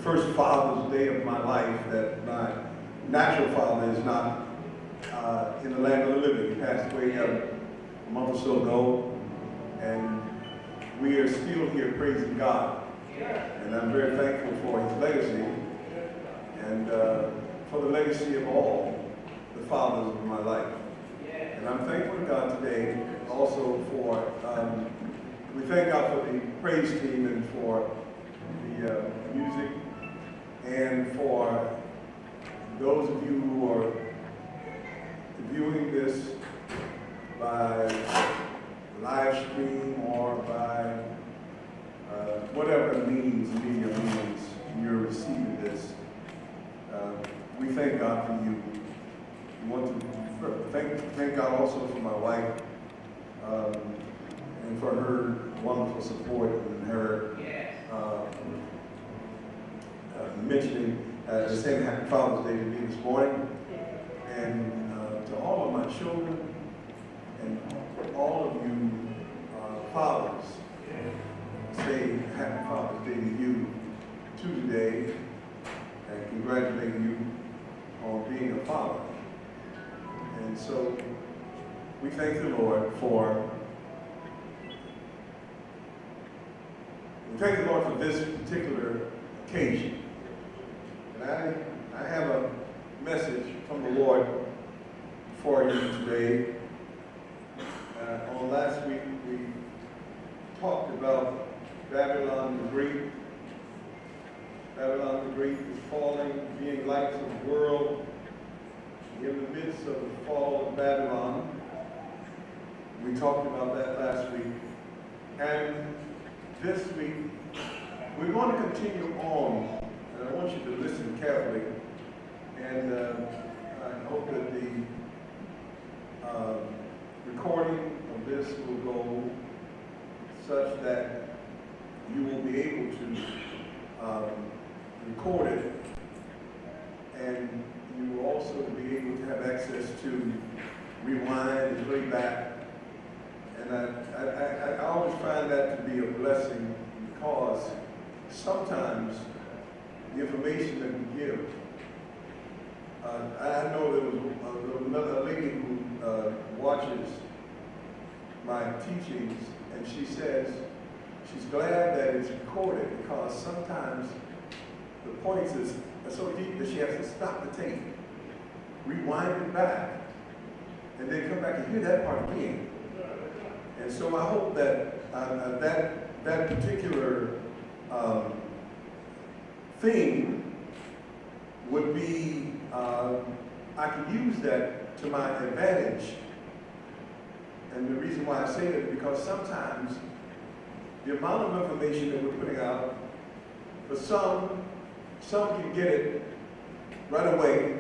first Father's Day of my life that my natural father is not in the land of the living. He passed away a month or so ago, and we are still here praising God. And I'm very thankful for his legacy and for the legacy of all the fathers of my life. And I'm thankful to God today also for, we thank God for the praise team and for the music, and for those of you who are viewing this by live stream or by whatever media means you're receiving this. We thank God for you. We want to thank God also for my wife and for her wonderful support and her mentioning saying Happy Father's Day to me this morning, and to all of my children and all of you fathers, say Happy Father's Day to you today, and congratulating you on being a father. And so we thank the Lord for this particular occasion. And I have a message from the Lord for you today. On last week we talked about Babylon the Great. Babylon the Great is falling, being lights of the world. In the midst of the fall of Babylon, we talked about that last week. And this week, we're going to continue on. And I want you to listen carefully. And I hope that the recording of this will go such that you will be able to record it, and you will also be able to have access to rewind and play back. And I always find that to be a blessing, because sometimes the information that we give, I know there was another lady who watches my teachings, and she says she's glad that it's recorded, because sometimes the points are so deep that she has to stop the tape, rewind it back, and then come back and hear that part again. And so I hope that that particular thing would be, I can use that to my advantage. And the reason why I say that is because sometimes the amount of information that we're putting out, for some can get it right away,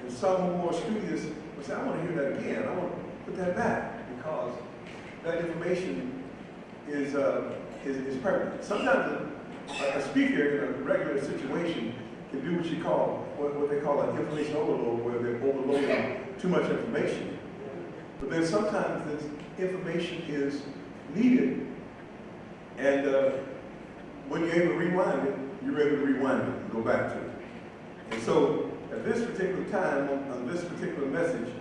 and some who are more studious will say, I want to hear that again. I want to put that back, because that information is pertinent. Sometimes a speaker in a regular situation can do what they call an information overload, where they're overloading too much information. But then sometimes this information is needed, and when you're able to rewind it, you're able to rewind it and go back to it. And so at this particular time, on this particular message,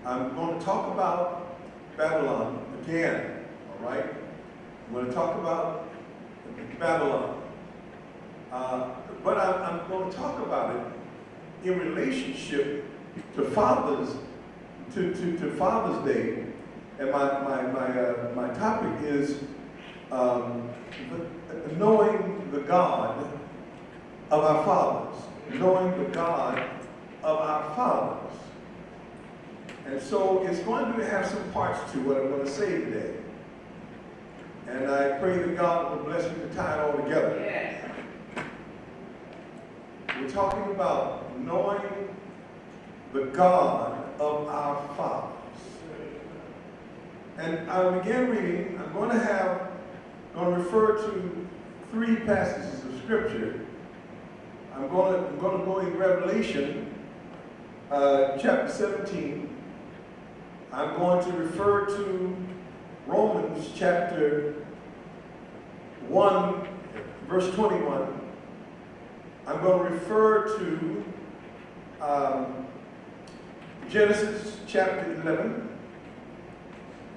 I'm going to talk about Babylon again, all right? I'm going to talk about Babylon. But I'm going to talk about it in relationship to Father's Day. And my topic is knowing the God of our fathers. Knowing the God of our fathers. And so it's going to have some parts to what I'm going to say today. And I pray that God will bless me to tie it all together. Yes. We're talking about knowing the God of our fathers. And I'll begin reading. I'm going to refer to 3 passages of Scripture. I'm going to go in Revelation chapter 17. I'm going to refer to Romans chapter 1, verse 21. I'm going to refer to Genesis chapter 11.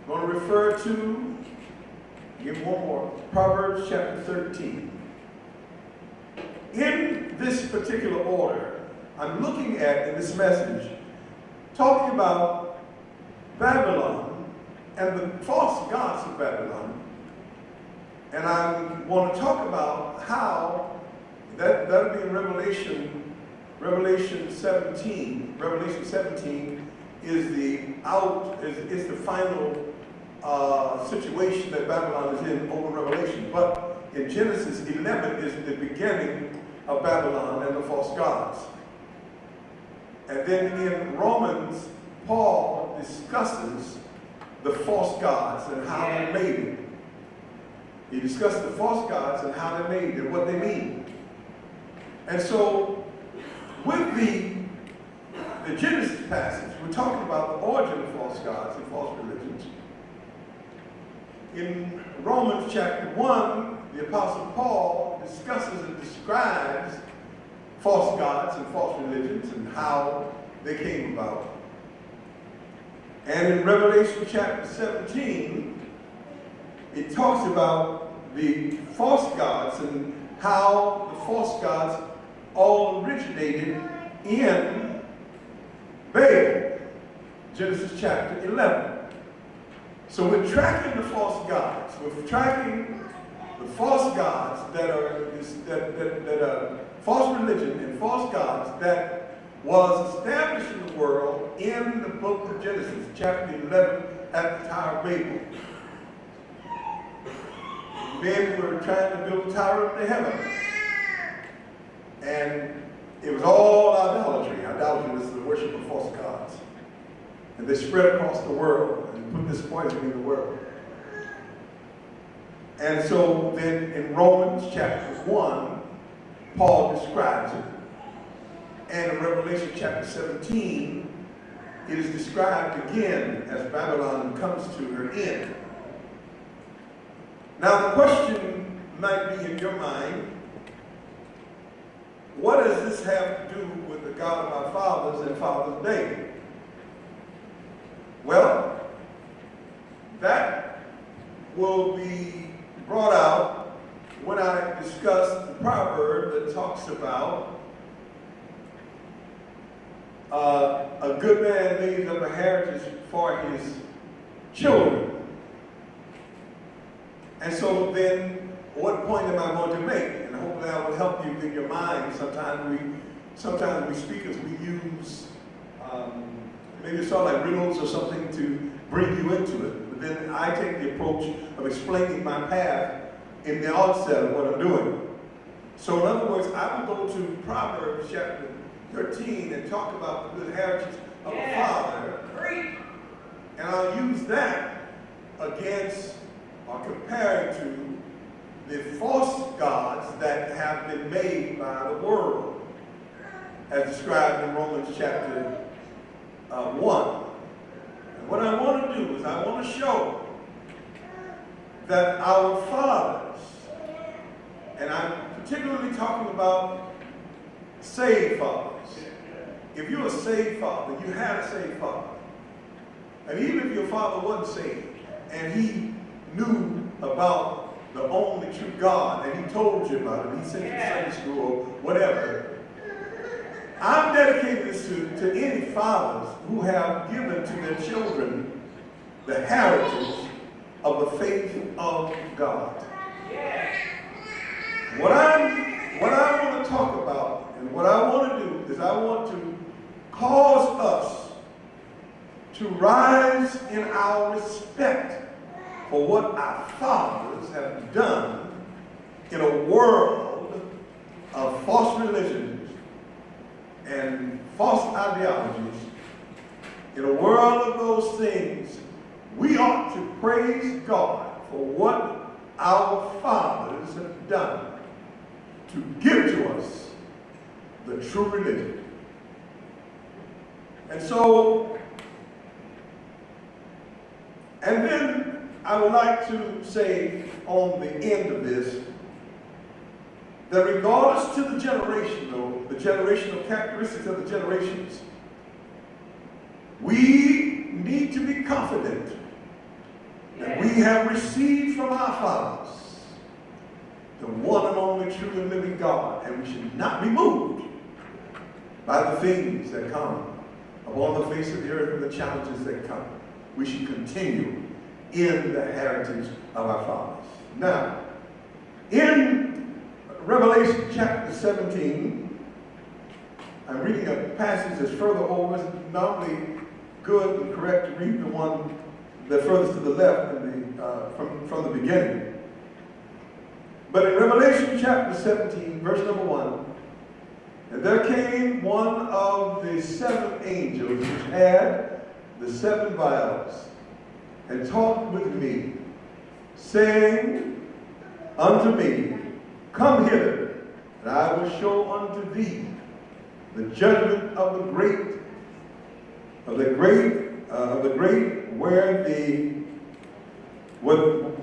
I'm going to refer to, give one more, Proverbs chapter 13. In this particular order, I'm looking at, in this message, talking about Babylon and the false gods of Babylon. And I want to talk about how, that'll be in Revelation 17. Revelation 17 is the final situation that Babylon is in over Revelation. But in Genesis 11 is the beginning of Babylon and the false gods. And then in Romans, Paul discusses the false gods and how they're made. He discussed the false gods and how they're made and what they mean. And so, with the Genesis passage, we're talking about the origin of false gods and false religions. In Romans chapter 1, the Apostle Paul discusses and describes false gods and false religions and how they came about. And in Revelation chapter 17, it talks about the false gods and how the false gods all originated in Babel, Genesis chapter 11. So we're tracking the false gods. We're tracking the false gods that are false religion and false gods that was established in the world in the book of Genesis, chapter 11, at the Tower of Babel. Men were trying to build a tower up to heaven. And it was all idolatry. Idolatry was the worship of false gods. And they spread across the world and put this poison in the world. And so then in Romans chapter 1, Paul describes it. And in Revelation chapter 17, it is described again as Babylon comes to her end. Now the question might be in your mind, what does this have to do with the God of our fathers and Father's Day? Well, that will be brought out when I discuss the proverb that talks about a good man leaves up a heritage for his children. And so then, what point am I going to make? And hopefully I will help you in your mind. Sometimes we speakers, we use, maybe it's sort of like riddles or something to bring you into it. But then I take the approach of explaining my path in the outset of what I'm doing. So in other words, I will go to Proverbs chapter 13 and talk about the good heritage of a father. And I'll use that against or compared to the false gods that have been made by the world, as described in Romans chapter 1. And what I want to do is I want to show that our fathers, and I'm particularly talking about saved fathers. If you're a saved father, you had a saved father. And even if your father wasn't saved, and he knew about the only true God, and he told you about it, he sent you to Sunday school or whatever, I'm dedicating this to any fathers who have given to their children the heritage of the faith of God. What I want to talk about and what I want to do is I want to cause us to rise in our respect for what our fathers have done in a world of false religions and false ideologies. In a world of those things, we ought to praise God for what our fathers have done to give to us the true religion. And so, and then I would like to say on the end of this that regardless to the generational characteristics of the generations, we need to be confident that we have received from our fathers the one and only true and living God, and we should not be moved by the things that come upon the face of the earth and the challenges that come. We should continue in the heritage of our fathers. Now, in Revelation chapter 17, I'm reading a passage that's further over. It's normally good and correct to read the one that's furthest to the left from the beginning. But in Revelation chapter 17, verse number 1, and there came one of the seven angels which had the seven vials, and talked with me, saying unto me, Come hither, and I will show unto thee the judgment of the great,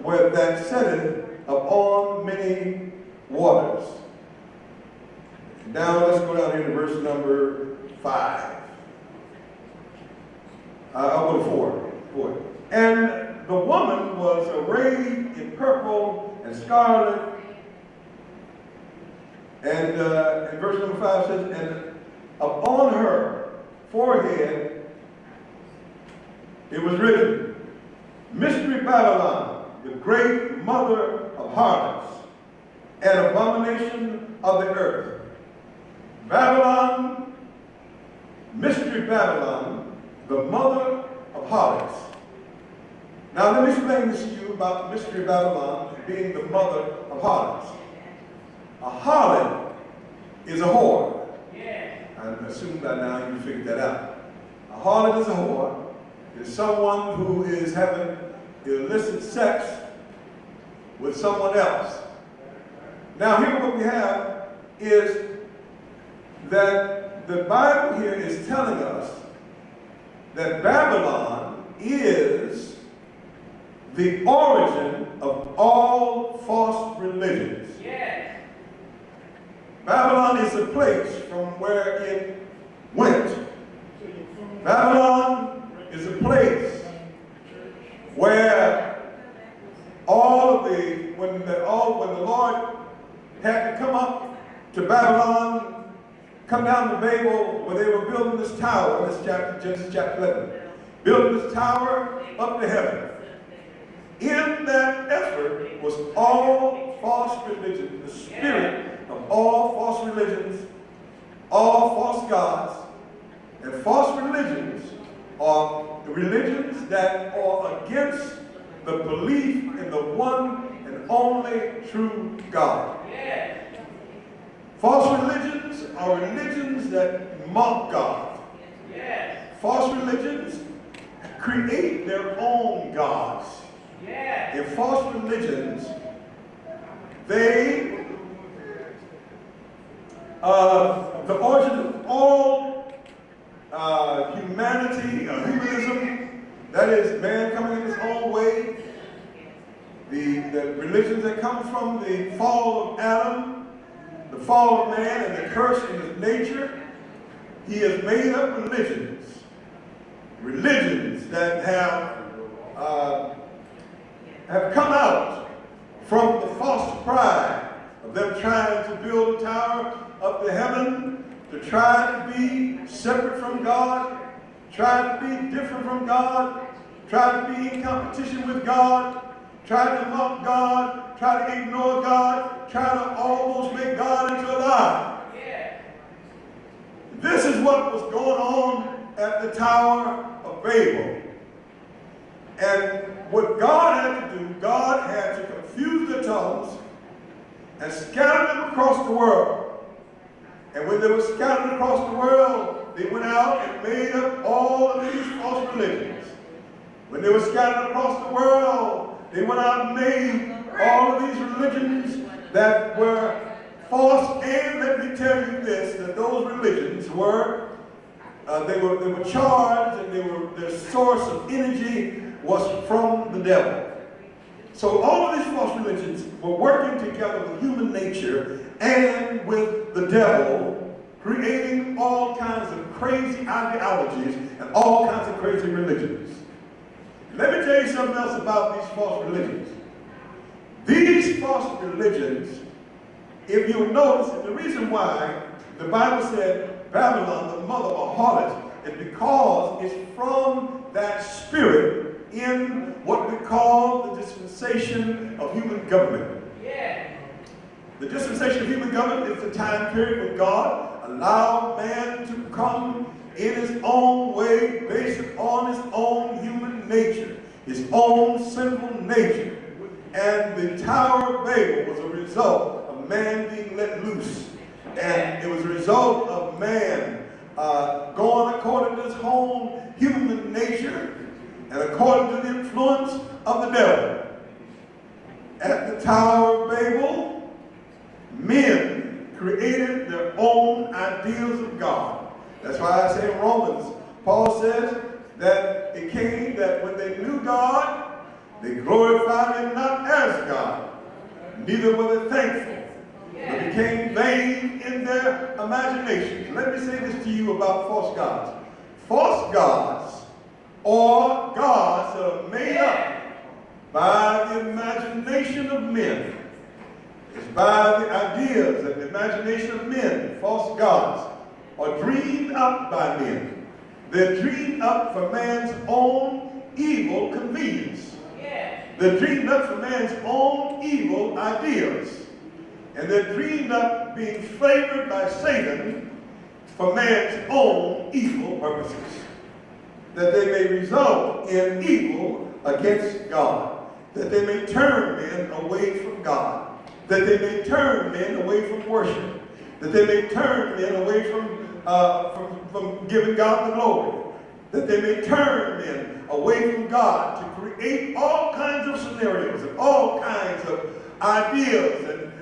where that sitteth upon many waters. Now let's go down here to verse number 5. I'll go to 4. And the woman was arrayed in purple and scarlet. And in verse number 5 says, and upon her forehead it was written, Mystery Babylon, the great mother of harlots, and abomination of the earth. Babylon, Mystery Babylon, the mother of harlots. Now let me explain this to you about Mystery Babylon being the mother of harlots. A harlot is a whore. I assume by now you figured that out. A harlot is a whore. It's someone who is having illicit sex with someone else. Now here what we have is that the Bible here is telling us that Babylon is the origin of all false religions. Yes. Babylon is the place from where it went. Babylon is a place where when the Lord had to come up to Babylon, come down to Babel, where they were building this tower, Genesis chapter 11, building this tower up to heaven. In that effort was all false religion, the spirit of all false religions, all false gods, and false religions are religions that are against the belief in the one and only true God. False religions are religions that mock God. False religions create their own gods. In false religions, the origin of all humanism, that is man coming in his own way, the religions that come from the fall of Adam, the fall of man, and the curse in his nature, he has made up religions that have come out from the false pride of them trying to build a tower up to heaven, to try to be separate from God, try to be different from God, try to be in competition with God, try to mock God, try to ignore God, try to almost make God into a lie. This is what was going on at the Tower of Babel. And what God had to do, God had to confuse the tongues and scatter them across the world. And when they were scattered across the world, they went out and made up all of these false religions. When they were scattered across the world, they went out and made all of these religions that were false. And let me tell you this, that those religions were, they were charged, and their source of energy was from the devil. So all of these false religions were working together with human nature and with the devil, creating all kinds of crazy ideologies and all kinds of crazy religions. Let me tell you something else about these false religions. These false religions, if you'll notice, the reason why the Bible said Babylon, the mother of harlots, is because it's from that spirit in what we call the dispensation of human government. Yeah. The dispensation of human government is the time period when God allowed man to come in his own way based on his own human nature, his own sinful nature. And the Tower of Babel was a result of man being let loose. And it was a result of man going according to his own human nature and according to the influence of the devil. At the Tower of Babel, men created their own ideals of God. That's why I say in Romans, Paul says that it came that when they knew God, they glorified him not as God, neither were they thankful, but became vain in their imagination. Let me say this to you about false gods. False gods are gods that are made up by the imagination of men. It's by the ideas and the imagination of men. False gods are dreamed up by men. They're dreamed up for man's own evil convenience. They're dreamed up for man's own evil ideas. And they're dreamed up being flavored by Satan for man's own evil purposes. That they may result in evil against God. That they may turn men away from God. That they may turn men away from worship. That they may turn men away from giving God the glory. That they may turn men away from God to create all kinds of scenarios and all kinds of ideas and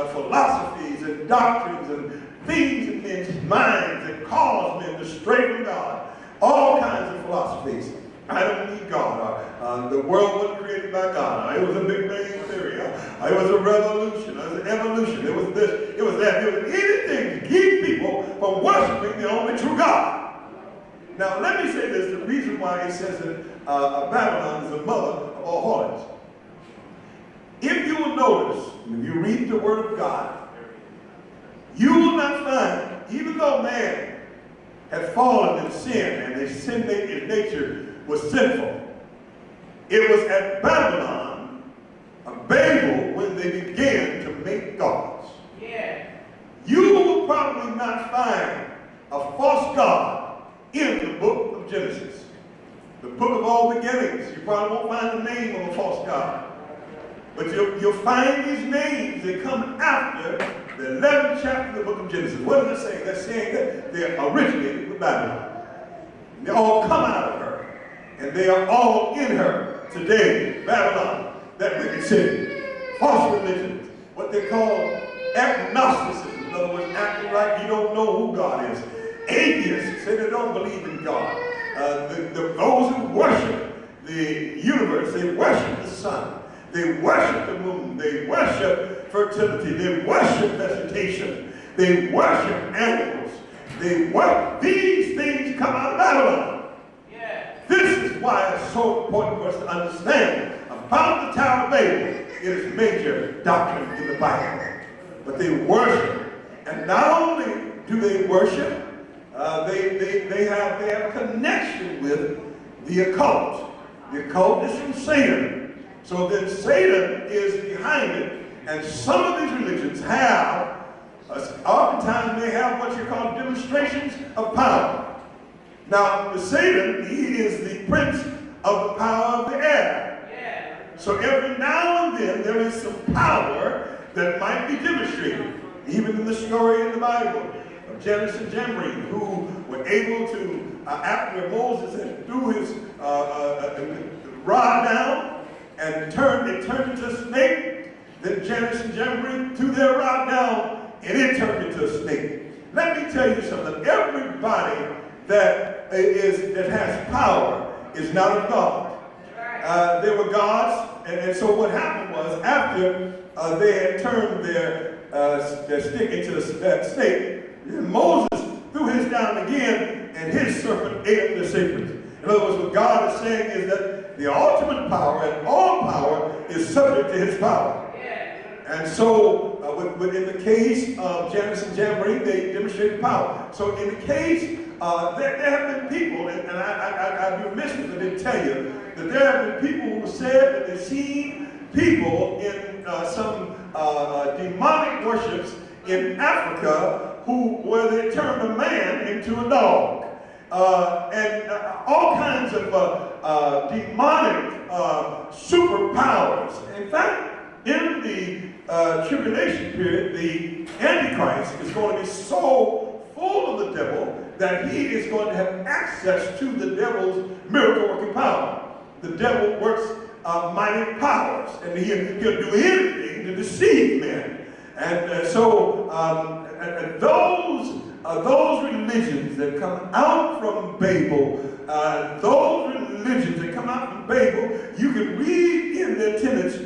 philosophies and doctrines and things in men's minds that cause men to stray from God. All kinds of philosophies. I don't need God. The world wasn't created by God. It was a Big Bang Theory. It was a revolution. It was an evolution. It was this. It was that. It was anything to keep people from worshiping the only true God. Now, let me say this. The reason why it says that Babylon is the mother of all harlots. If you will notice, if you read the Word of God, you will not find, even though man had fallen in sin and his sin nature was sinful, it was at Babylon, Babel, when they began to make gods. Yeah. You will probably not find a false god in the book of Genesis. The book of all beginnings. You probably won't find the name of a false god. But you'll find these names that come after the 11th chapter of the book of Genesis. What does it say? They're saying that they originated with Babylon. And they all come out of her. And they are all in her today. Babylon, that wicked city. False religions. What they call agnosticism. In other words, acting like you don't know who God is. Atheists say they don't believe in God. Those who worship the universe, they worship the sun. They worship the moon. They worship fertility. They worship vegetation. They worship animals. These things come out of Babylon. Yeah. This is why it's so important for us to understand about the Tower of Babel. It is major doctrine in the Bible. But they worship. And not only do they worship, they have a connection with the occult. The occult is from Satan. So then Satan is behind it. And some of these religions have, oftentimes they have what you call demonstrations of power. Now, the Satan, he is the prince of the power of the air. Yeah. So every now and then there is some power that might be demonstrated. Even in the story in the Bible of Jannes and Jambres, who were able to, after Moses had threw his rod down, and it turned into a snake. Then Jannes and Jambres threw their rod down, and it turned into a snake. Let me tell you something. Everybody that has power is not of God. There were gods, and so what happened was after they had turned their their stick into that snake. And Moses threw his down again, and his serpent ate up the serpent. In other words, what God is saying is that the ultimate power and all power is subject to his power. And so, in the case of Jannes and Jambres, they demonstrated power. So, in the case, there have been people, and I'd be remiss if I didn't tell you, that there have been people who said that they've seen people in some demonic worships in Africa where they turned a man into a dog. And all kinds of demonic superpowers. In fact, in the tribulation period, the Antichrist is going to be so full of the devil that he is going to have access to the devil's miracle-working power. The devil works mighty powers, and he'll do anything to deceive men. And so those religions that come out from Babel, you can read in their tenets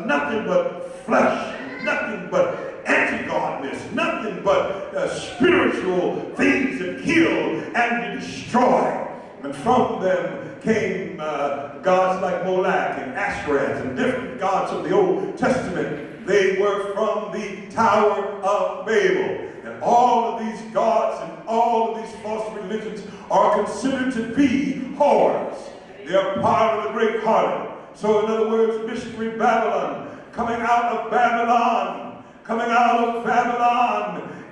nothing but flesh, nothing but anti-godness, nothing but spiritual things to kill and to destroy. And from them came gods like Moloch and Ashtoreth and different gods of the Old Testament. They were from the Tower of Babel. And all of these gods and all of these false religions are considered to be whores. They are part of the great harlot. So in other words, mystery Babylon, coming out of Babylon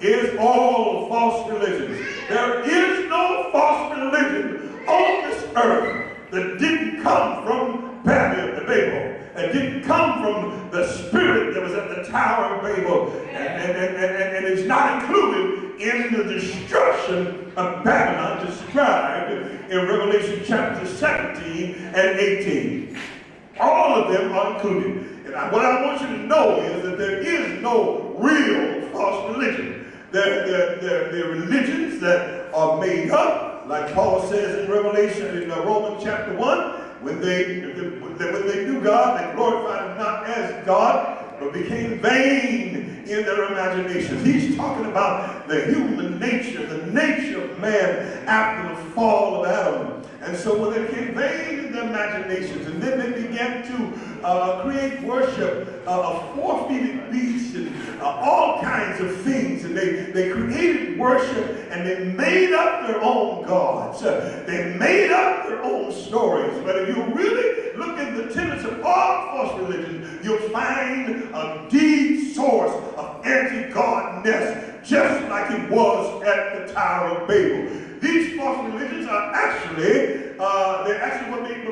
is all false religions. There is no false religion on this earth that didn't come from Babel. It didn't come from the spirit that was at the Tower of Babel, and is not included in the destruction of Babylon described in Revelation chapter 17 and 18. All of them are included. And what I want you to know is that there is no real false religion. They're religions that are made up, like Paul says in Revelation, in Romans chapter 1, when they knew God, they glorified him not as God, but became vain in their imaginations. He's talking about the human nature, the nature of man after the fall of Adam. And so when they became vain in their imaginations, and then they began to create worship of four-footed beasts and all kinds of things, and they created worship, and they made up their own gods. They made up their own stories. But if you really look at the tenets of all false religions, you'll find a deep source of anti-godness, just like it was at the Tower of Babel. These false religions are actually,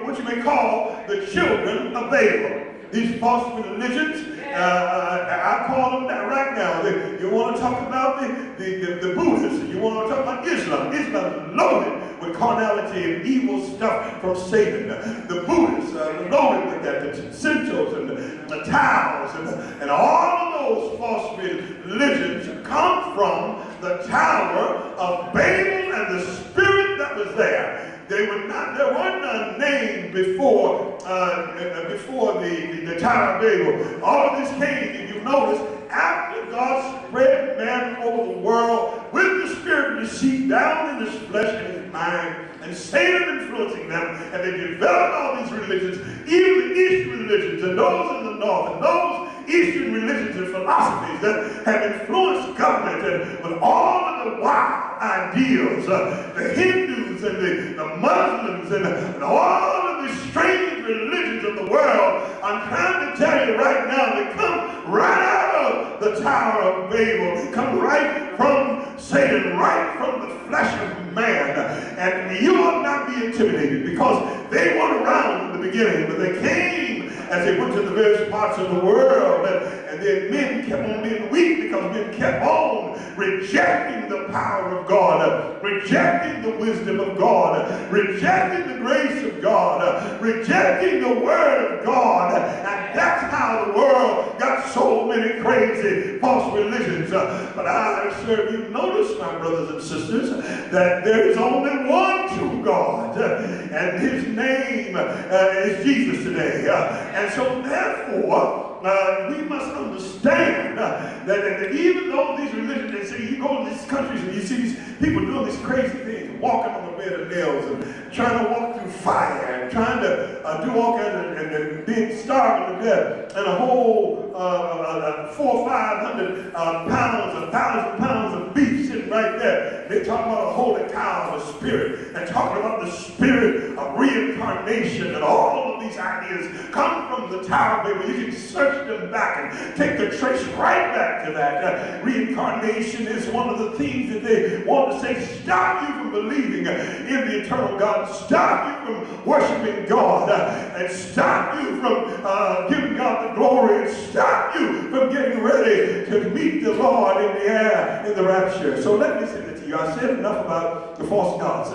what you may call the children of Babel. These false religions, I call them that right now. You want to talk about the Buddhists, you want to talk about Islam. Islam is loaded with carnality and evil stuff from Satan. The Buddhists are loaded with that. The Shintos and the Taoists and all of those false religions come from the Tower of Babel and the spirit that was there. There were none named before the Tower of Babel. All of this came, if you notice, after God spread man over the world with the spirit of deceit down in his flesh and his mind, and Satan influencing them, and they developed all these religions, even the Eastern religions, and those in the North, and those Eastern religions and philosophies that have influenced government, and with all of the wild ideals, the Hindus and the Muslims and all of the strange religions of the world, I'm trying to tell you right now, they come right out of the Tower of Babel. They come right from Satan, right from the flesh of man. And you ought not be intimidated, because they weren't around in the beginning, but they came as they went to the various parts of the world, and then men kept on being weak because men kept on rejecting the power of God, rejecting the wisdom of God, rejecting the grace of God, rejecting the word of God. And that's how the world got so many crazy false religions. But I assure you, notice, my brothers and sisters, that there is only one true God, and his name is Jesus today. And so therefore, we must understand that even though these religions, they say, you go to these countries and you see these people doing these crazy things, walking on the bed of nails and trying to walk through fire and trying to do all kinds of, and being starving to death, and a whole 400 or 500 pounds, 1,000 pounds of beef sitting right there. They talk about a holy cow of the spirit, and talking about the spirit of reincarnation, and all of these ideas come from the Tower of Babel. You can search them back and take the trace right back to that. Reincarnation is one of the things that they want to say, stop you from believing in the eternal God, stop you from worshiping God, and stop you from giving God the glory, and stop you from getting ready to meet the Lord in the air in the rapture. So let me say that to you. I said enough about the false gods.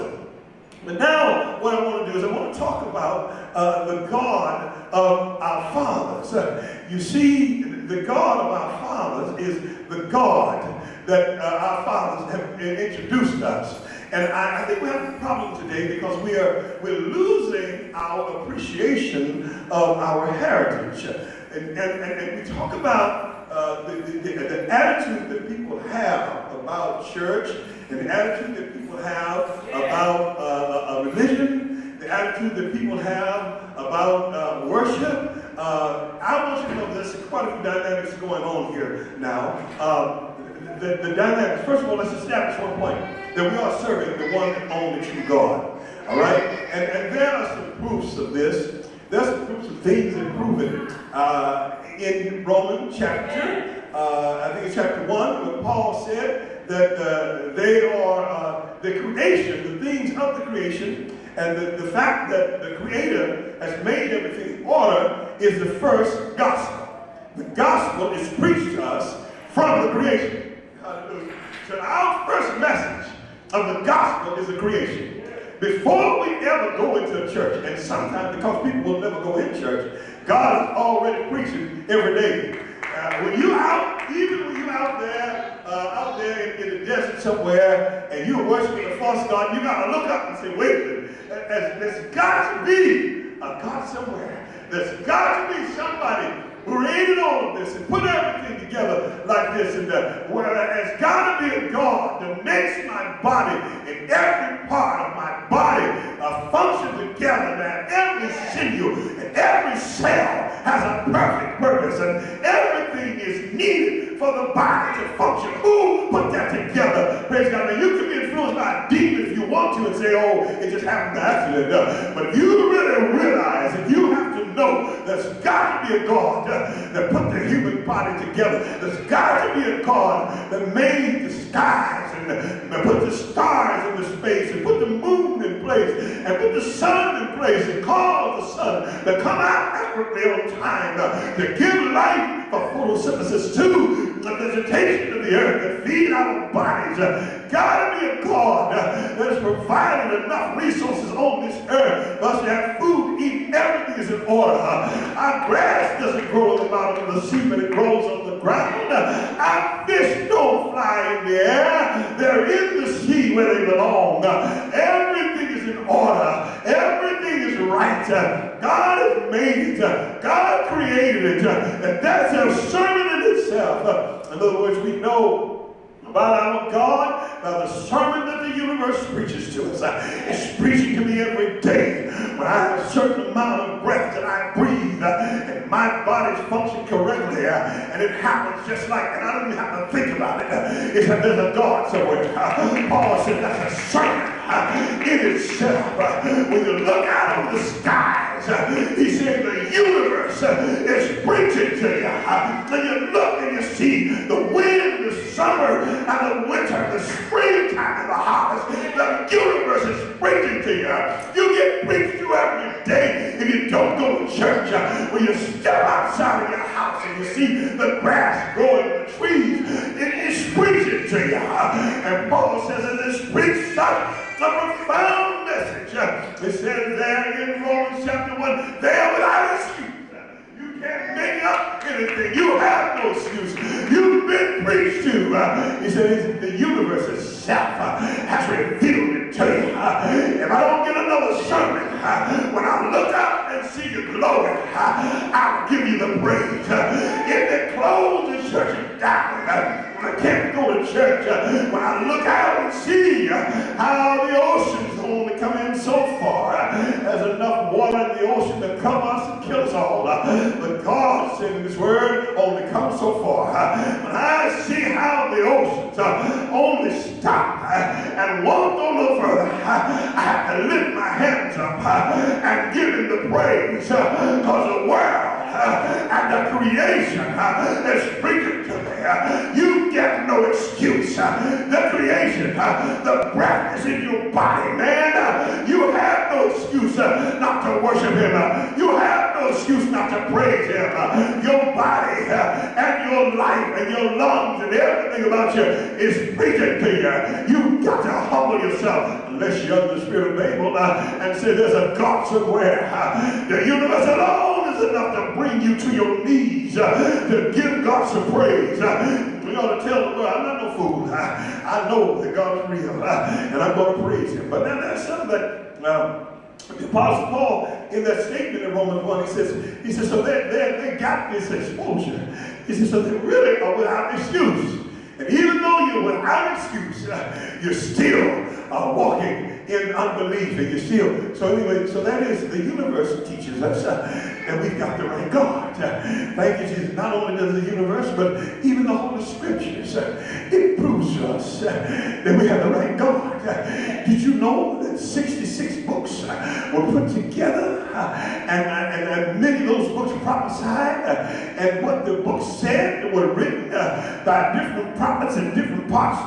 But now what I want to do is I want to talk about the God of our fathers. You see, the God of our fathers is the God that our fathers have introduced us. And I think we have a problem today because we're losing our appreciation of our heritage. And we talk about the attitude that people have about church, and the attitude that people have about religion, the attitude that people have about worship. I want you to know there's quite a few dynamics going on here now. The dynamics, first of all, let's establish one point, that we are serving the one and only true God. All right? And there are some proofs of this. There's some proofs of things that prove it. In Romans chapter, I think it's chapter 1, where Paul said that they are the creation, the things of the creation, and the fact that the Creator has made everything in order is the first gospel. The gospel is preached to us from the creation. Hallelujah. So our first message of the gospel is the creation. Before we ever go into a church, and sometimes because people will never go in church, God is already preaching every day. When you're out, even when you're out there in the desert somewhere, and you're worshiping a false God, you got to look up and say, wait a minute, there's got to be a God somewhere. There's got to be somebody who created all of this and put everything together like this, and there's got to be a God that makes my body and every part of my body function together, that every sinew and every cell has a perfect purpose, and everything is needed for the body to function. Who put that together? Praise God. Now, you can be influenced by a demon if you want to and say, oh, it just happened by accident. But if you really realize, if you have to know, there's got to be a God that put the human body together. There's got to be a God that made the skies and put the stars into space and put the moon in place and put the sun in place and caused the sun to come out accurately on time to give life for photosynthesis to the vegetation of the earth to feed our bodies. Got to be a God that has provided enough resources on this earth for us to have food, eat, everything is in order. Our grass doesn't grow in the bottom of the sea, but it grows on the ground. Our fish don't fly in the air. They're in the sea where they belong. Everything is in order. Everything is right. God has made it. God created it. And that's a sermon in itself. In other words, we know about our God by the sermon that the universe preaches to us. It's preaching to me every day. When I have a certain amount of breath that I breathe and my body's function correctly, and it happens just like, and I don't even have to think about it. It's that there's a God somewhere. Paul said that's a sermon in itself. When you look out of the skies, he said the universe is preaching to you. And you look and you see the wind, the summer, and the winter, the springtime, and the harvest. The universe is preaching to you. You get preached to every day if you don't go to church. When you step outside of your house and you see the grass growing in the trees, it is preaching to you. And Paul says it is preached such a profound message. It says there in Romans chapter 1, they are without excuse. You can't make up anything. You have no excuse. You've been preached to. He said the universe itself has revealed it to you. If I don't get another sermon, when I look up and can see your glory, I'll give you the praise. If they close the church down, I can't go to church, when I look out and see how the oceans only come in so far, there's enough water in the ocean to cover us and kill us all. But God said in His Word, only come so far. When I see how the oceans only stop and won't go no further, I have to lift my hands up and give Him the praise, because the world and the creation is preaching to me. You get no excuse. The creation, the breath is in your body, man. You have no excuse not to worship Him. You have no excuse not to praise Him. Your body and your life and your lungs and everything about you is preaching to you. You've got to humble yourself, unless you're under the spirit of Babel and say there's a God somewhere. The universe alone is enough to bring you to your knees to give God some praise. We ought to tell the world, I'm not no fool. I know that God is real, and I'm going to praise Him. But then there's something that the Apostle Paul, in that statement in Romans 1, he says, so they got this exposure. He says, so they really are without excuse. And even though you're without excuse, you're still walking in unbelief, and you're still. So anyway, so that is, the universe teaches us that we've got the right God. Thank you, Jesus. Not only does the universe, but even the Holy Scriptures, it proves to us that we have the right God. Did you know that 66 books were put together, and many of those books prophesied, and what the books said were written by different prophets in different parts,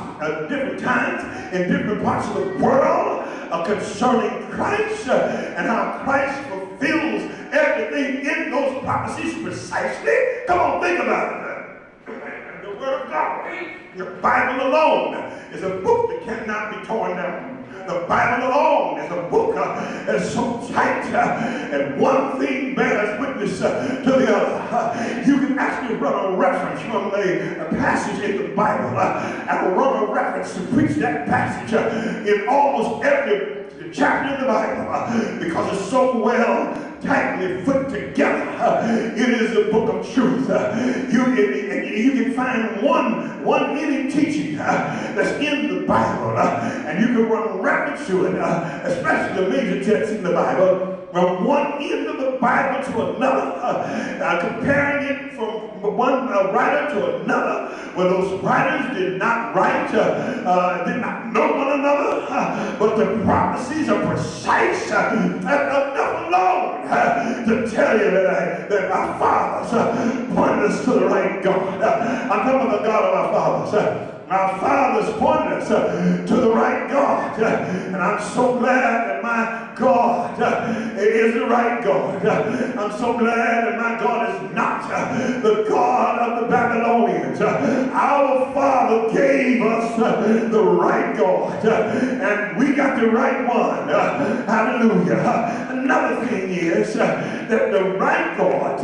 different times, in different parts of the world, concerning Christ, and how Christ fulfills everything in those prophecies precisely. Come on, think about it. The Word of God, the Bible alone, is a book that cannot be torn down. The Bible alone is a book that's so tight, and one thing bears witness to the other. You can actually run a reference from a passage in the Bible and run a reference to preach that passage in almost every chapter in the Bible, because it's so well tightly put together. It is a book of truth. You can find one any teaching that's in the Bible, and you can run reference to it, especially the major texts in the Bible, from one end of the Bible to another, comparing it from one writer to another, where those writers did not write, did not know one another, but the prophecies are precise, enough alone to tell you that our fathers pointed us to the right God. I'm talking about the God of our fathers. Our fathers pointed us to the right God, and I'm so glad that my God is the right God. I'm so glad that my God is not the God of the Babylonians. Our Father gave us the right God, and we got the right one. Hallelujah. Another thing is that the right God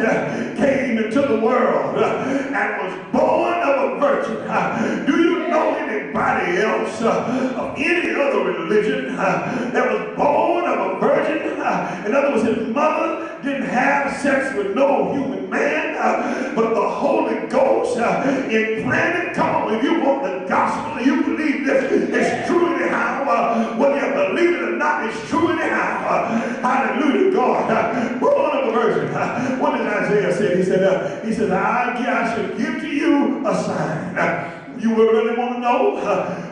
came into the world and was born of a virgin. Do you know anybody else of any other religion that was born of a virgin? In other words, his mother didn't have sex with no human man, but the Holy Ghost implanted. Come on, if you want the gospel, you believe this, it's true anyhow. Whether you believe it or not, it's true anyhow. Hallelujah, God. Born of a virgin. What did Isaiah say? He said, I should give to you a sign. You will really want to know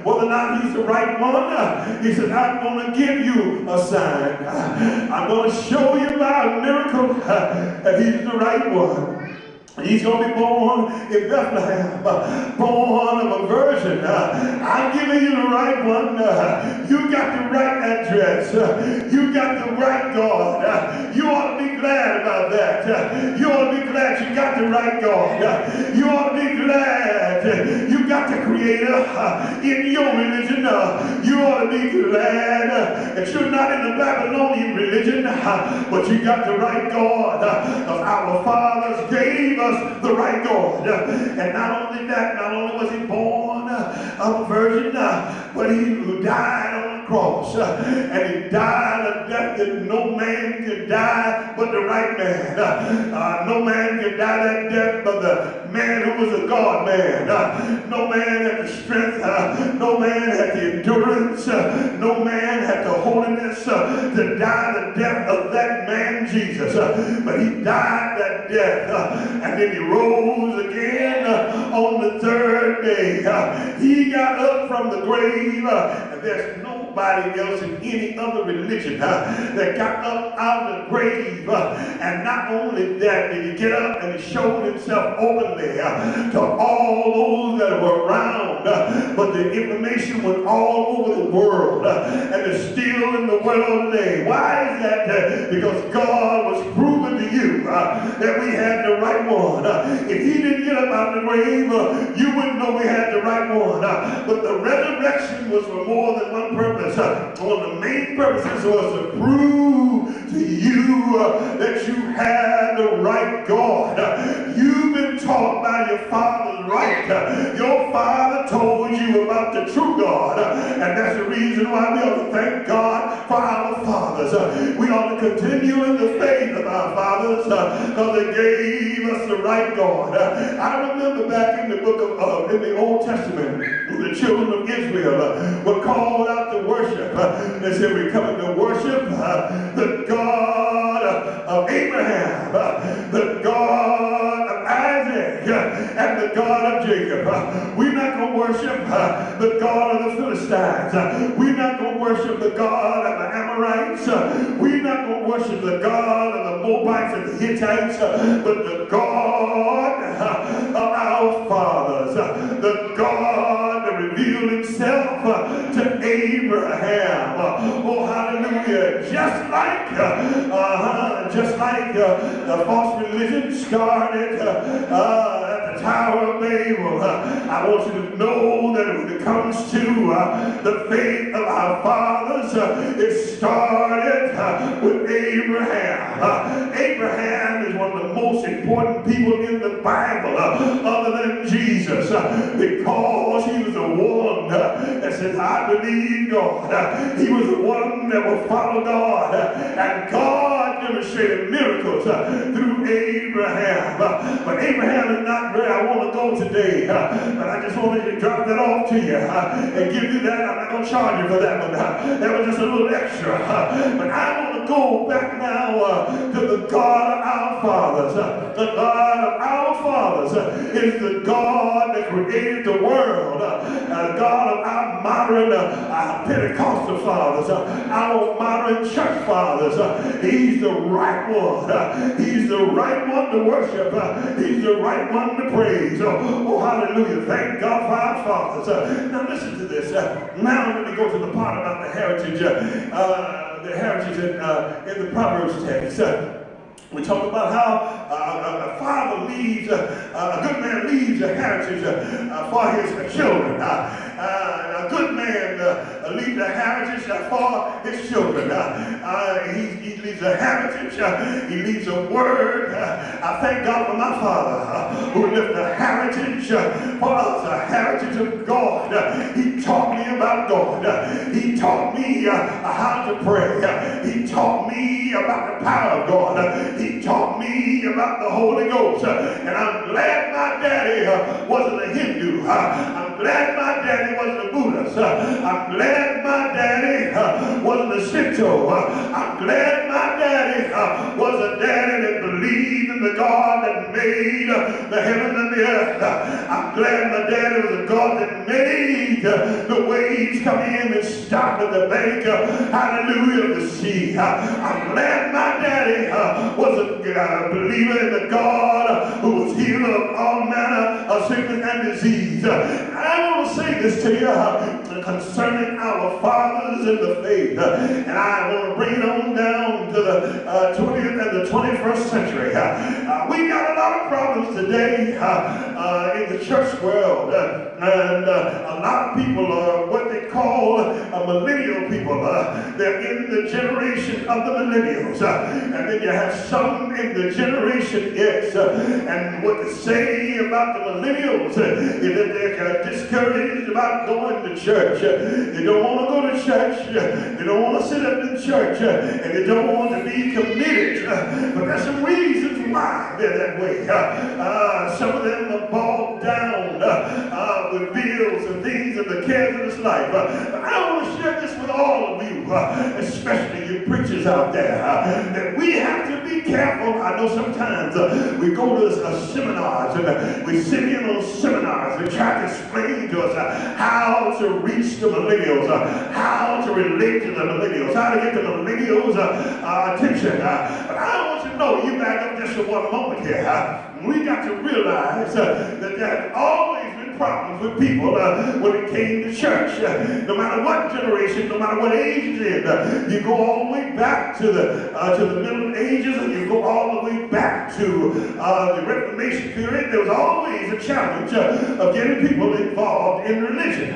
whether or not he's the right one. He said, I'm going to give you a sign. I'm going to show you by a miracle that he's the right one. He's going to be born in Bethlehem, born of a virgin. I'm giving you the right one. You got the right address. You got the right God. You ought to be glad about that. You ought to be glad you got the right God. You ought to be glad you got the Creator in your religion. You ought to be glad that you're not in the Babylonian religion, but you got the right God. Because our fathers gave us the right God. And not only that, not only was he born of a virgin, but he died on the cross. And he died a death that no man could die but the right man. No man could die that death but the man who was a God man. No man had the strength. No man had the endurance. No man had the holiness to die the death of that man Jesus. But he died that death. And then he rose again on the third day. He got up from the grave. And there's nobody else in any other religion that got up out of the grave. And not only that, did he get up and he showed himself openly to all those that were around. But the information went all over the world. And it's still in the world today. Why is that? Because God was proving to you that we had the right one. If he didn't get up out of the grave, you wouldn't know we had the right one. But the resurrection was for more than one purpose. One of the main purposes was to prove to you that you had the right God. You've been taught by your father's right. Your father told you about the true God. And that's the reason why we ought to thank God for our fathers. We ought to continue in the faith of our fathers because they gave us the right God. I remember back in the book of, in the Old Testament, the children of Israel were called out to worship. They said, we're coming to worship the God of Abraham, the God of Isaac, and the God of Jacob. We're not going to worship the God of the Philistines. We're not going to worship the God of the Amorites. We're not going to worship the God of the Moabites and the Hittites, but the God of our fathers, the God that revealed himself to Abraham. Oh, hallelujah. Just like the false religion started at the Tower of Babel, I want you to know that when it comes to the faith of our fathers, it started with Abraham. Abraham is one of the most important people in the Bible other than Jesus, because he was the one that said, I believe God. He was the one that will follow God. And God demonstrated miracles through Abraham. But Abraham is not where I want to go today. But I just wanted to drop that off to you and give you that. I'm not going to charge you for that one. That was just a little extra. But I want to go back now to the God of our fathers. The God of our fathers is the God that created the world. The God of our modern Pentecostal fathers, our modern church fathers. He's the right one. He's the right one to worship. He's the right one to praise. Oh, hallelujah. Thank God for our fathers. Now listen to this. Now let me go to the part about the heritage. The heritage in the Proverbs text. We talk about how a father leaves, a good man leaves a heritage for his children. A good man leaves a heritage for his children. He leaves a heritage. He leaves a word. I thank God for my father who left a heritage for us, a heritage of God. He taught me about God. He taught me how to pray. He taught me about the power of God. He taught me about the Holy Ghost. And I'm glad my daddy wasn't a Hindu. I'm glad my daddy wasn't a Buddhist. I'm glad my daddy wasn't a Shinto. I'm glad my daddy was a daddy that believed in the God that made the heaven and the earth. I'm glad my daddy was a God that made the waves come in and stop at the bank, hallelujah, of the sea. I'm glad my daddy was a believer in the God who was healer of all manner of sickness and disease. I want to say this to you concerning our fathers in the faith, and I want to bring it on down to the 20th and the 21st century. We got a lot of problems today in the church world, and a lot of people are what they call millennial people. They're in the generation of the millennials, and then you have some in the generation X, and what to say about the millennials is that they're discouraged about going to to church. They don't want to go to church. They don't want to sit up in church. And they don't want to be committed. But there's some reasons why they're that way. Some of them are bogged down with bills and things and the cares of this life. But I want to share this with all of you, especially you preachers out there, that we have to be careful. I know sometimes we go to seminars and we sit in on seminars and try to explain to us how to reach the millennials, how to relate to the millennials, how to get the millennials' attention. But I want you to know, you back up just for one moment here. We got to realize that there have always been problems with people when it came to church. No matter what generation, no matter what age it's in, you go all the way back to the Middle Ages, and you go all the way back to the Reformation period. There was always a challenge of getting people involved in religion.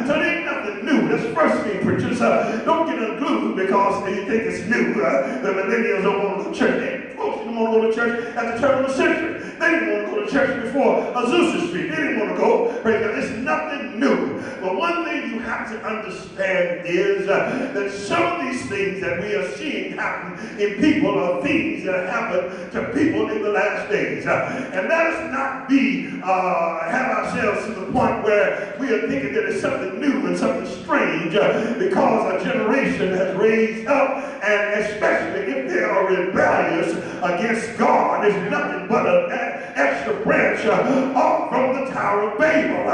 So it ain't nothing new. That's the first thing, preachers. Don't get unglued because you think it's new. The millennials don't want to go to church. Folks didn't want to go to church at the turn of the century. They didn't want to go to church before Azusa Street. They didn't want to go. It's nothing new. But one thing you have to understand is that some of these things that we are seeing happen in people are things that happen to people in the last days. And let us not have ourselves to the point where we are thinking that it's something new and something strange because a generation has raised up, and especially if they are rebellious against God, it's nothing but an extra branch off from the Tower of Babel.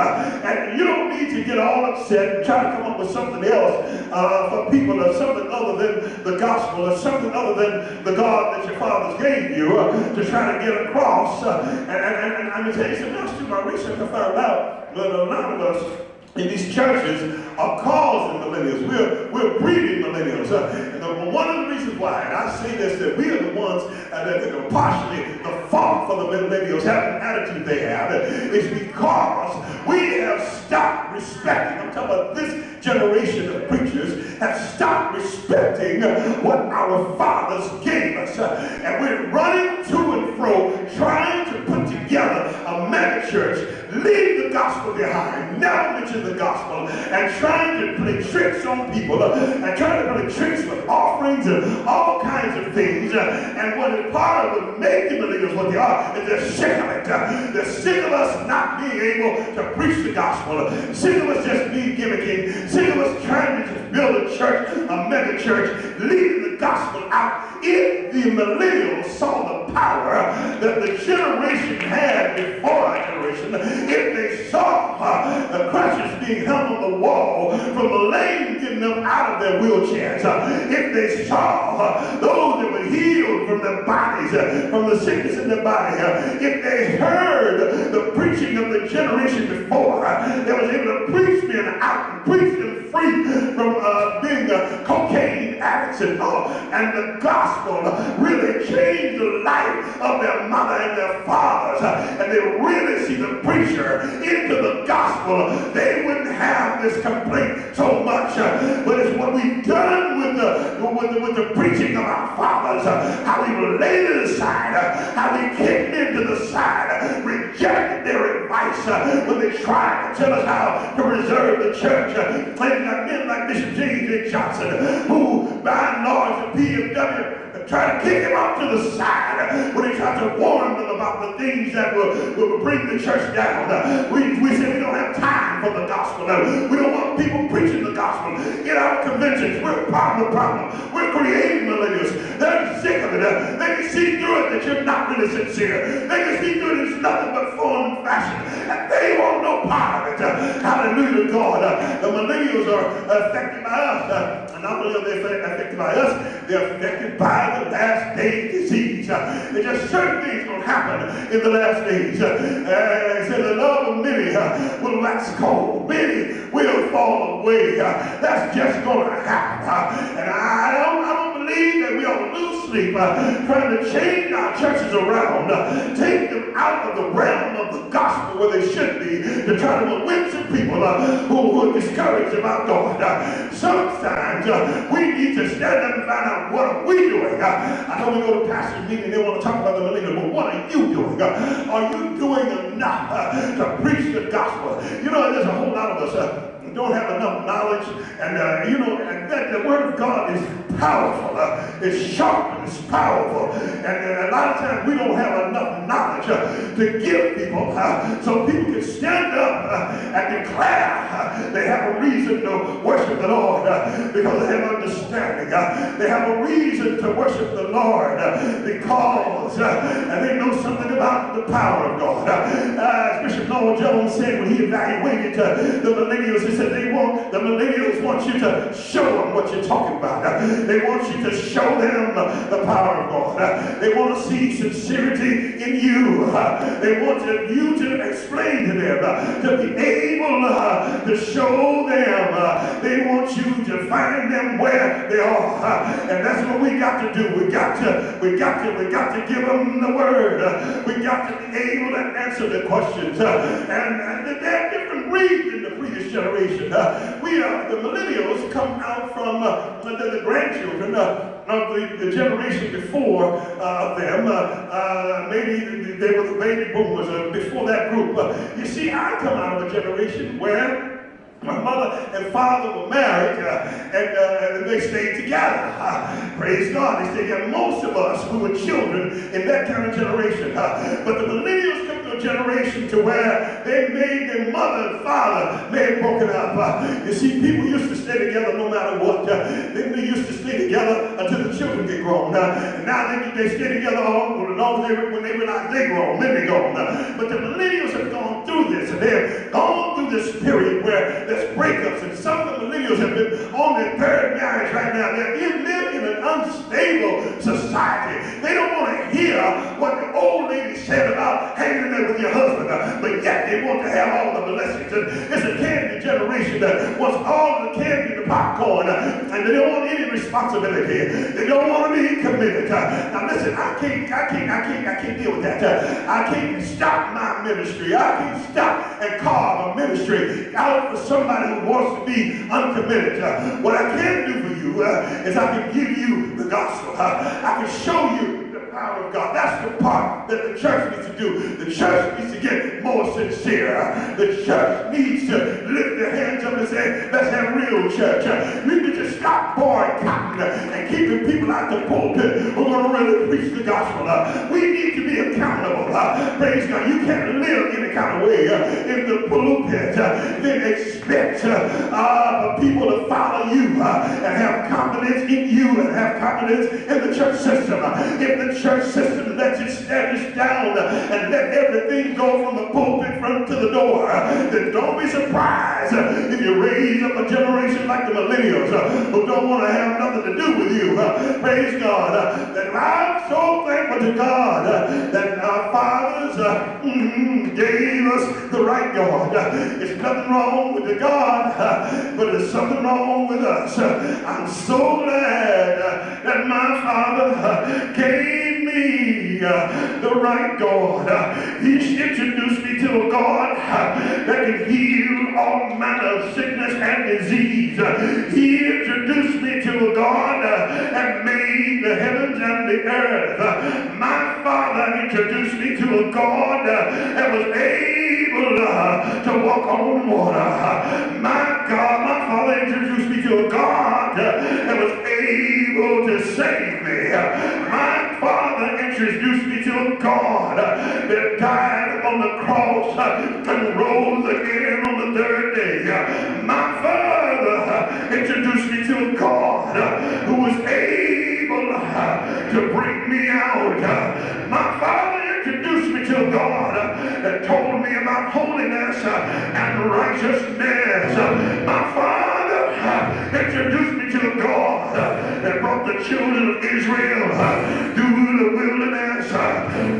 And you don't need to get all upset and try to come up with something else for people, or something other than the gospel, or something other than the God that your fathers gave you to try to get across. And I'm going to tell you something else too. My research, I found out that a lot of us in these churches are causing millennials. We're breeding millennials. And one of the reasons why, and I say this, that we are the ones that are partially the fault for the millennials having the attitude they have, is because we have stopped respecting, I'm talking about this generation of preachers, have stopped respecting what our fathers gave us. And we're running to and fro, trying to put together a mega church, leave the gospel behind, never mention the gospel, and trying to play tricks on people, and trying to play tricks with offerings and all kinds of things. And what is part of what makes the millennials what they are is they're sick of it. They're sick of us not being able to preach the gospel, sick of us just being gimmicking, sick of us trying to just build a church, a mega church, leaving the gospel out. If the millennials saw the power that the generation had before our generation, if they saw the crutches being hung on the wall from the lame getting them out of their wheelchairs, if they saw those that were healed from their bodies, from the sickness in their body, if they heard the preaching of the generation before that was able to preach men out and preach them free from being cocaine addicts and the gospel really changed the life of their mother and their fathers, and they really see the preacher into the gospel, they wouldn't have this complaint so much. But it's what we've done with the preaching of our fathers, how we laid it aside, how we kicked into the side, rejected their advice when they tried to tell us how to preserve the church. And got men like Bishop James J. Johnson, who by and large the PFW tried to kick him off to the side when he tried to warn them about the things that will bring the church down. We said we don't have time for the gospel. We don't want people preaching the gospel in our conventions. We're part of the problem. We're creating millennials. They're sick of it. They can see through it that you're not really sincere. They can see through it it's nothing but form and fashion. And they want no part of it. Hallelujah to God. The millennials are affected by us. And not only are they affected by us, they're affected by the last day disease. There's just certain things going to happen in the last days. He said the love of many will wax cold. Many will fall away. That's just going to happen. And I don't believe that we ought to lose sleep trying to change our churches around, take them out of the realm of the gospel where they should be, to try to win some people who are discouraged about God. Sometimes we need to stand up and find out, what are we doing? I know we go to pastor's meeting and they want to talk about the millennial, but what are you doing? Are you doing enough to preach the gospel? You know, there's a whole lot of us don't have enough knowledge, and and that the word of God is powerful. It's sharp and it's powerful, and a lot of times we don't have enough knowledge to give people, so people can stand up and declare they have a reason to worship the Lord because they have understanding. They have a reason to worship the Lord because they know something about the power of God. As Bishop Noel Jones said when he evaluated the millennials, he said the millennials want you to show them what you're talking about. They want you to show them the power of God. They want to see sincerity in you. They want you to explain to them, to be able to show them. They want you to find them where they are. And that's what we got to do. We got to give them the word. We got to be able to answer the questions. And there are different breeds in the previous generation. The millennials come out from the grandchildren of the generation before them. Maybe they were the baby boomers before that group. You see, I come out of a generation where my mother and father were married, and they stayed together. Praise God, they stayed together. Most of us, we were children in that kind of generation. But the millennials come to a generation to where they made their mother and father may have broken up. You see, people used to stay together no matter what. They used to stay together until the children get grown. And now they stay together when they realize they're grown, then they're gone. But the millennials have gone through this, and they have gone through this period where there's breakups, and some of the millennials have been on their third marriage right now. They live in an unstable society. They don't want to hear what the old lady said about hanging there with your husband, but yet they want to have all the blessings. And it's a candy generation that wants all the candy and the popcorn, and they don't want any responsibility. They don't want to be committed. Now listen, I can't deal with that. I can't stop my ministry. I can't stop and carve a ministry out for somebody who wants to be uncommitted. What I can do for you is I can give you the gospel. I can show you the power of God. That's the part that the church needs to do. The church needs to get more sincere. The church needs to lift their hands up and say, let's have real church. We need to stop boycotting and keeping people out the pulpit who are going to really preach the gospel. We need to be accountable. Praise God. You can't live any kind of way in the pulpit then expect people to follow you and have confidence in you and have confidence in the church system. If the church system lets it establish down and let everything go from the pulpit front to the door, then don't be surprised if you raise up a generation like the millennials who don't want to have nothing to do with you. Praise God. That I'm so thankful to God that our fathers gave us the right God. It's nothing wrong with the God, but there's something wrong with us. I'm so glad that my father gave me the right God. He introduced me to a God that can heal all manner of sickness and disease. He introduced me to a God that made the heavens and the earth. My father introduced me to a God that was able to walk on water. My God, my father introduced me to a God that was able to save me. My father introduced me to a God that died on the cross and rose again on the third day. My father introduced me to a God who was able to bring me out. My father introduced me to a God that told me about holiness and righteousness. My father introduced me to a God that brought the children of Israel through the wilderness,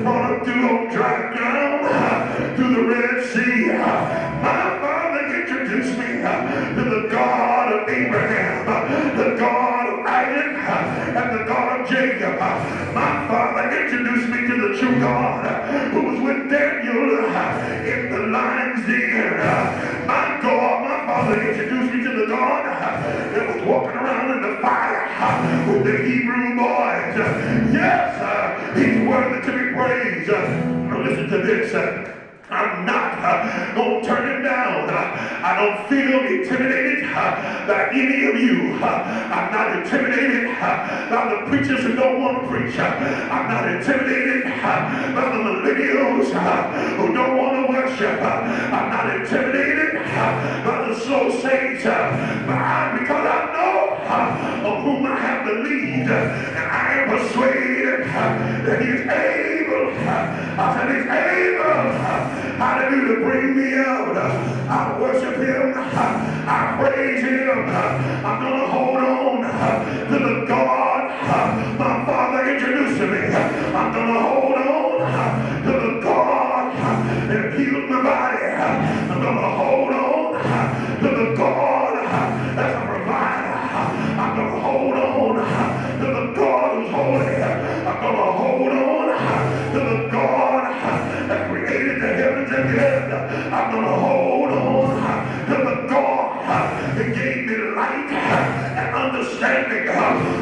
brought them through dry ground, through the Red Sea. My father introduced me to the God of Abraham, the God of Isaac, and the God of Jacob. My father introduced me to the true God who was with Daniel in the lion's den. My God, my father introduced me to the God that was walking around in the fire with the Hebrew boys. Yes, he's worthy to be praised. Now listen to this. I'm not going to turn it down. I don't feel intimidated by any of you. I'm not intimidated by the preachers who don't want to preach. I'm not intimidated by the millennials who don't want to worship. I'm not intimidated by the slow saints because I know of whom I have believed, and I am persuaded that he is able. I said he's able. Hallelujah, to bring me out. I worship him. I praise him. I'm going to hold on to the God my father introduced to me. I'm going to hold on to the God that healed my body. I'm going to hold on to the God that's a provider. I'm going to hold on to the God who's holy. I'm going to hold on to the God that created the heavens and the earth. I'm going to hold on to the God that gave me light and understanding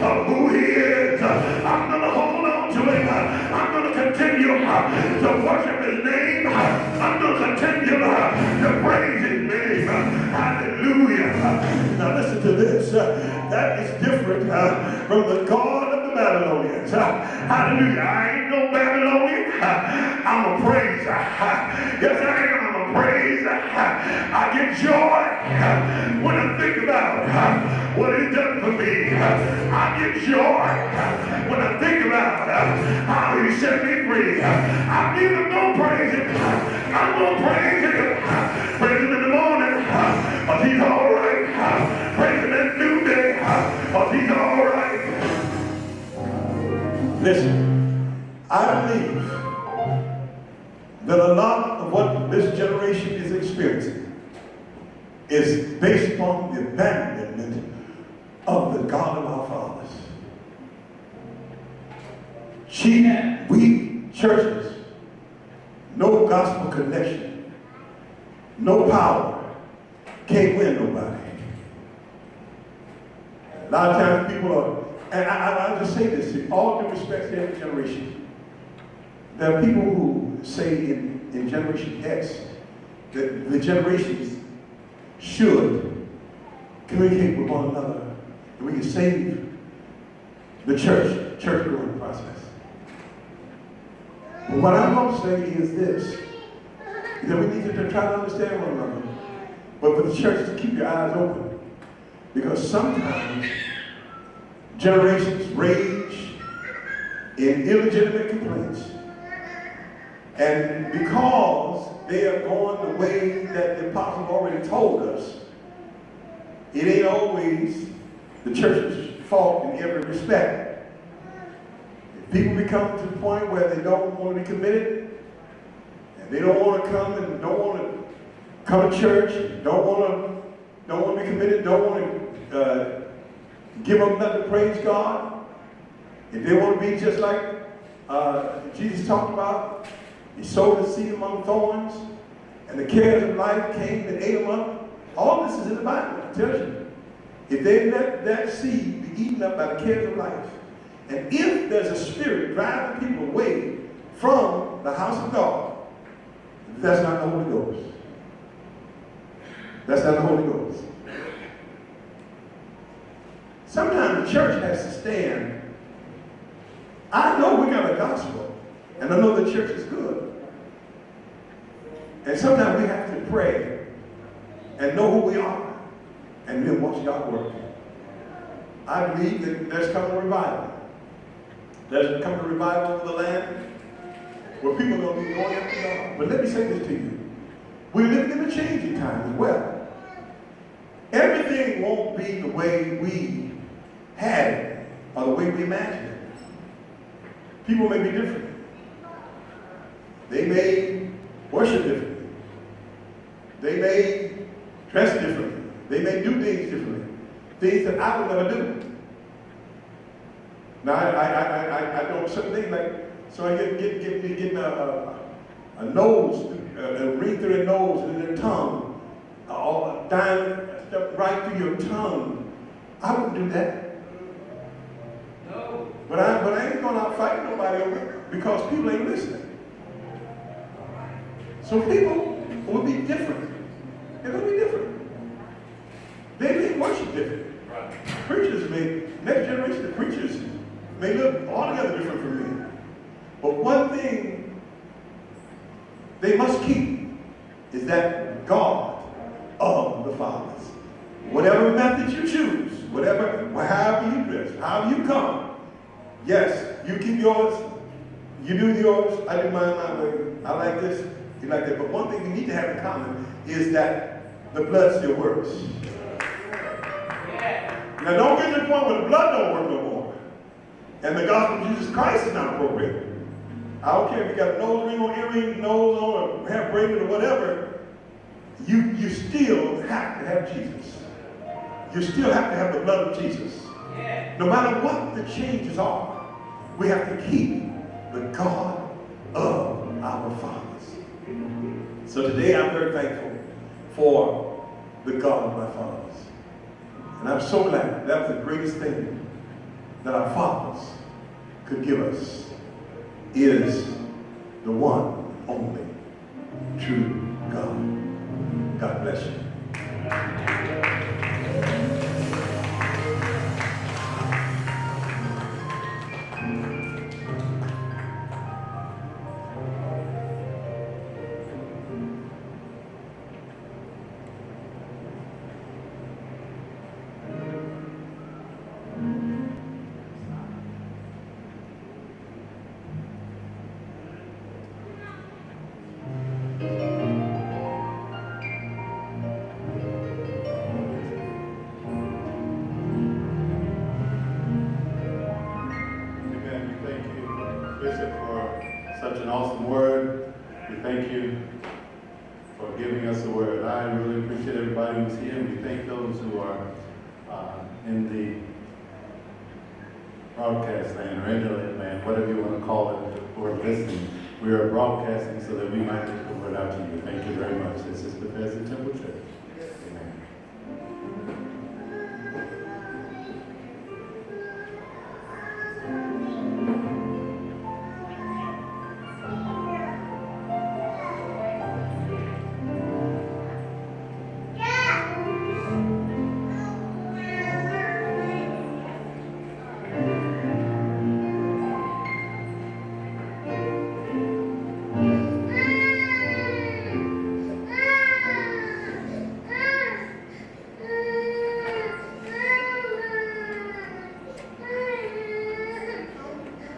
of who he is. I'm going to hold on to him. I'm going to continue to worship his name. I'm going to continue to praise his name. Hallelujah. Now listen to this. That is different from the God of the Babylonians. Hallelujah. I ain't no Babylonian. I'm a praiser. Yes, I am. I'm a praiser. I get joy when I think about what he's done for me. I get joy when I think about how he set me free. I'm even going to praise him. I'm going to praise him. Praise him in the morning, because he's all right. Praise him at noonday, because he's all right. Listen, I believe that a lot of what this generation is experiencing is based upon the abandonment of the God of our fathers. We churches, no gospel connection, no power, can't win nobody. A lot of times people are, and I just say this in all due respect to every generation. There are people who say in Generation X that the generations should communicate with one another and we can save the church growing process. But what I'm going to say is this, is that we need to try to understand one another, but for the church to keep your eyes open, because sometimes generations rage in illegitimate complaints, and because they are going the way that the apostle already told us, it ain't always the church's fault in every respect. If people become to the point where they don't want to be committed, and they don't want to come and don't want to come to church, don't want to be committed, don't want to give up nothing to praise God, if they want to be just like Jesus talked about, he sowed the seed among thorns, and the cares of life came and ate them up. All this is in the Bible. It tells you. If they let that seed be eaten up by the cares of life, and if there's a spirit driving people away from the house of God, that's not the Holy Ghost. That's not the Holy Ghost. Sometimes the church has to stand. I know we got a gospel, and I know the church is good. And sometimes we have to pray and know who we are and then watch God work. I believe that there's coming a revival. There's coming a revival over the land where people are going to be going after God. But let me say this to you. We're living in a changing time as well. Everything won't be the way we had it or the way we imagined it. People may be different. They may worship differently. They may dress differently. They may do things differently. Things that I would never do. Now, I know certain things like, so I getting a nose, a ring through their nose and their tongue, all diamond stuff right through your tongue. I wouldn't do that. No. But I ain't going out fighting nobody over it because people ain't listening. So people will be different. They're going to be different. They may worship different. Preachers may, next generation of preachers may look altogether different from me. But one thing they must keep is that God of the fathers. Whatever method you choose, however you dress, however you come, yes, you keep yours, you do yours, I do mine my way. I like this, you like that. But one thing we need to have in common is that the blood still works. Now don't get to the point where the blood don't work no more. And the gospel of Jesus Christ is not appropriate. I don't care if you got a nose ring or earring, nose on, or hair braided or whatever, you still have to have Jesus. You still have to have the blood of Jesus. No matter what the changes are, we have to keep the God of our fathers. So today I'm very thankful for the God of my fathers. And I'm so glad that was the greatest thing that our fathers could give us is the one only true God. God bless you. Bishop, for such an awesome word. We thank you for giving us the word. I really appreciate everybody who's here, and we thank those who are in the broadcast land or internet land, whatever you want to call it, or listening. We are broadcasting so that we might get the word out to you. Thank you very much. This is Bethesda Temple Church.